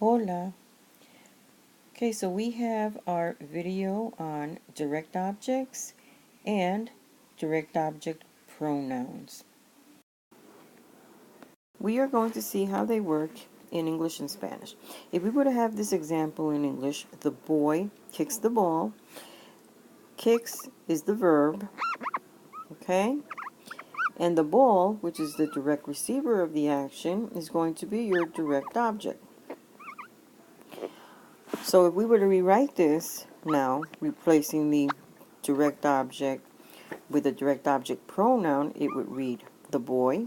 Hola. Okay, so we have our video on direct objects and direct object pronouns. We are going to see how they work in English and Spanish. If we were to have this example in English, the boy kicks the ball. Kicks is the verb, okay? And the ball, which is the direct receiver of the action, is going to be your direct object. So if we were to rewrite this now, replacing the direct object with a direct object pronoun, it would read, the boy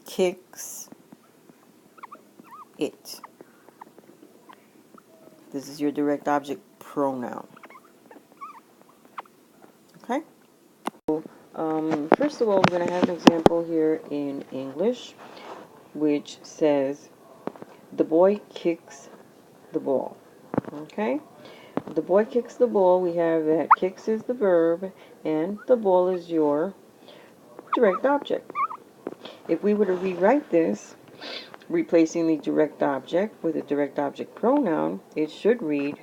kicks it. This is your direct object pronoun. Okay? First of all, we're going to have an example here in English, which says, the boy kicks the ball. Okay? The boy kicks the ball. We have that kicks is the verb, and the ball is your direct object. If we were to rewrite this, replacing the direct object with a direct object pronoun, it should read,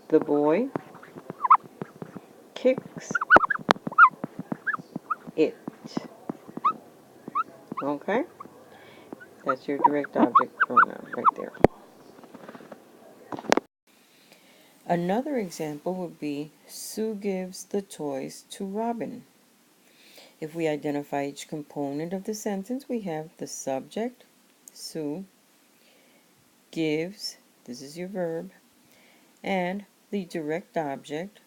the boy kicks it. Okay? That's your direct object pronoun right there. Another example would be, Sue gives the toys to Robin. If we identify each component of the sentence, we have the subject, Sue, gives, this is your verb, and the direct object,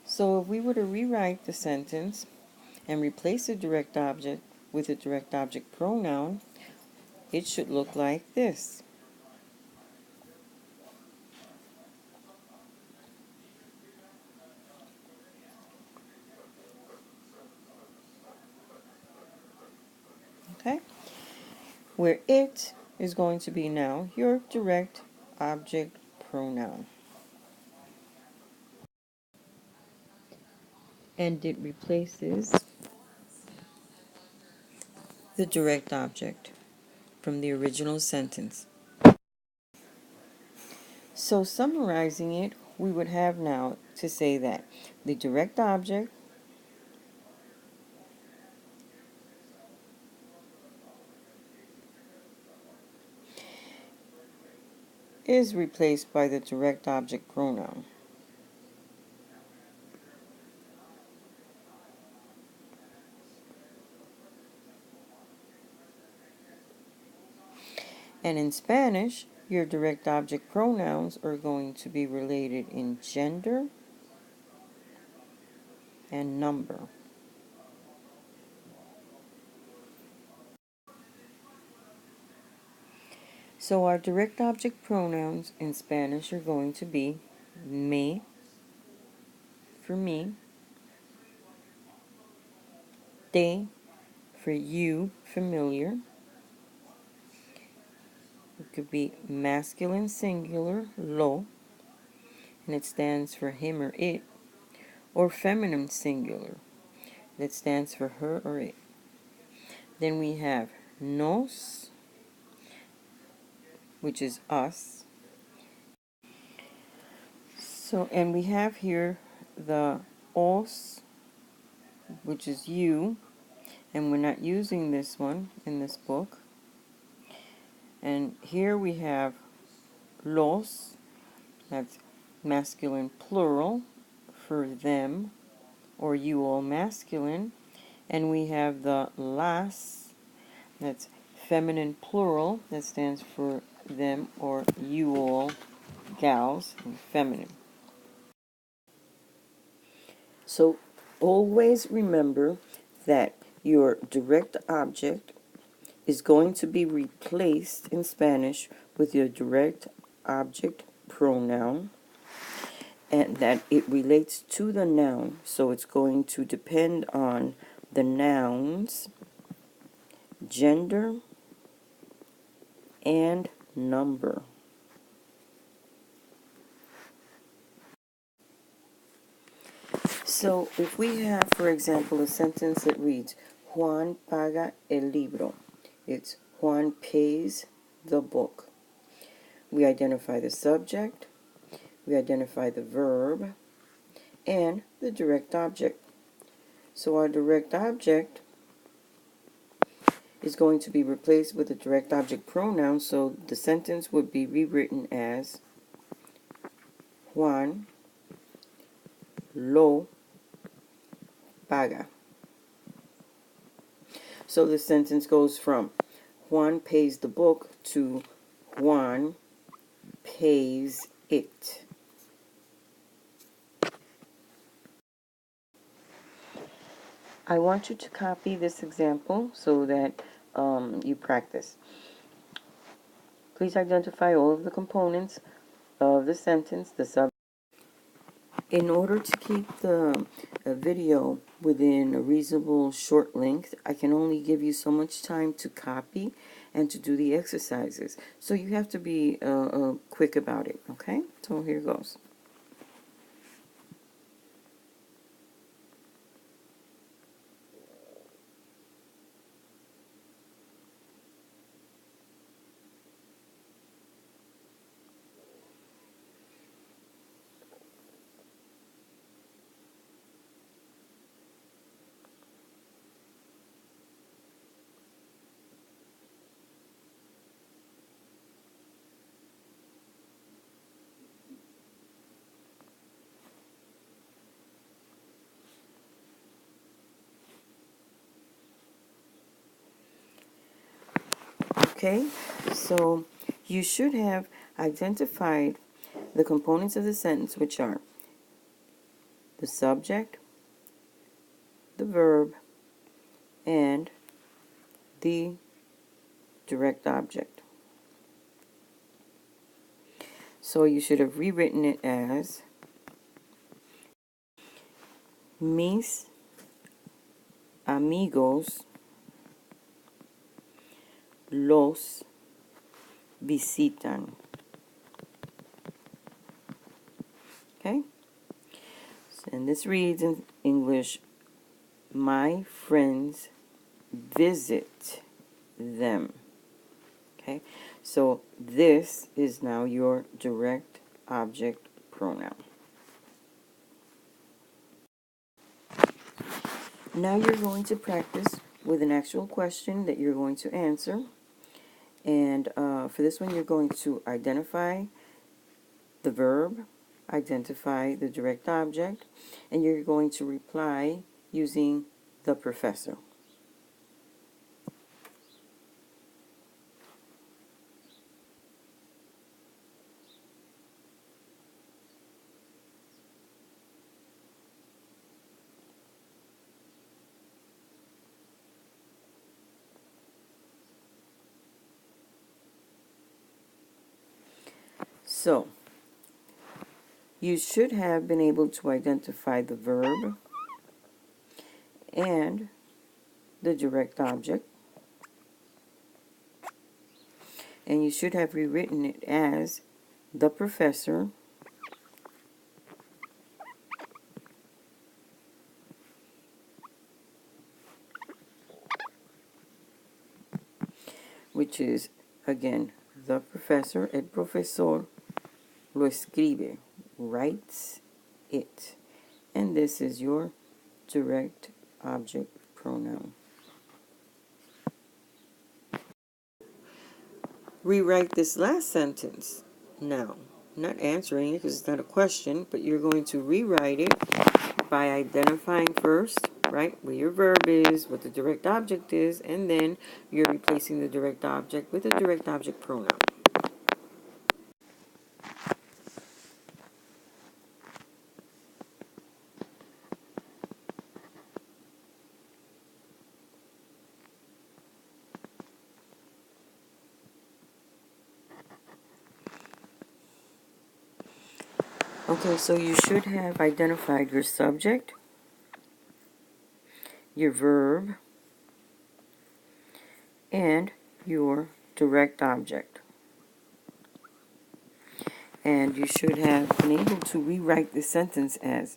so if we were to rewrite the sentence and replace the direct object with a direct object pronoun, it should look like this. Okay? Where it is going to be now your direct object pronoun. And it replaces the direct object from the original sentence. So summarizing it, we would have now to say that the direct object is replaced by the direct object pronoun. And in Spanish, your direct object pronouns are going to be related in gender and number. So our direct object pronouns in Spanish are going to be me, for me, te, for you, familiar. It could be masculine singular, lo, and it stands for him or it, or feminine singular, that stands for her or it. Then we have nos, which is us. So, and we have here the os, which is you, and we're not using this one in this book. And here we have los, that's masculine plural for them, or you all masculine. And we have the las, that's feminine plural, that stands for them, or you all gals, and feminine. So always remember that your direct object is going to be replaced in Spanish with your direct object pronoun, and that it relates to the noun, so it's going to depend on the noun's gender and number. So if we have, for example, a sentence that reads, Juan paga el libro. It's Juan pays the book. We identify the subject, we identify the verb, and the direct object. So our direct object is going to be replaced with a direct object pronoun, so the sentence would be rewritten as Juan lo paga. So the sentence goes from Juan pays the book to Juan pays it. I want you to copy this example so that you practice. Please identify all of the components of the sentence, the subject. In order to keep the video within a reasonable short length, I can only give you so much time to copy and to do the exercises. So you have to be quick about it, okay? So here goes. Okay, so you should have identified the components of the sentence, which are the subject, the verb, and the direct object. So you should have rewritten it as Mis amigos los visitan. Okay? And this reads in English, my friends visit them. Okay? So this is now your direct object pronoun. Now you're going to practice with an actual question that you're going to answer. And for this one, you're going to identify the verb, identify the direct object, and you're going to reply using the professor. So, you should have been able to identify the verb and the direct object. And you should have rewritten it as the professor which is, again, the professor, el profesor, lo escribe, writes it. And this is your direct object pronoun. Rewrite this last sentence. Now, not answering it because it's not a question, but you're going to rewrite it by identifying first, right, where your verb is, what the direct object is, and then you're replacing the direct object with a direct object pronoun. Okay, so you should have identified your subject, your verb, and your direct object. And you should have been able to rewrite the sentence as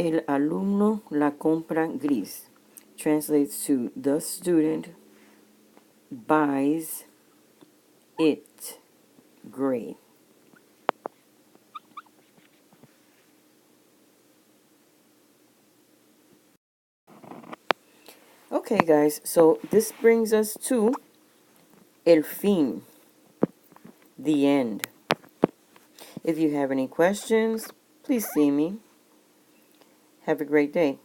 El alumno la compra gris translates to the student buys it gray. Okay, guys, so this brings us to el fin, the end. If you have any questions, please see me. Have a great day.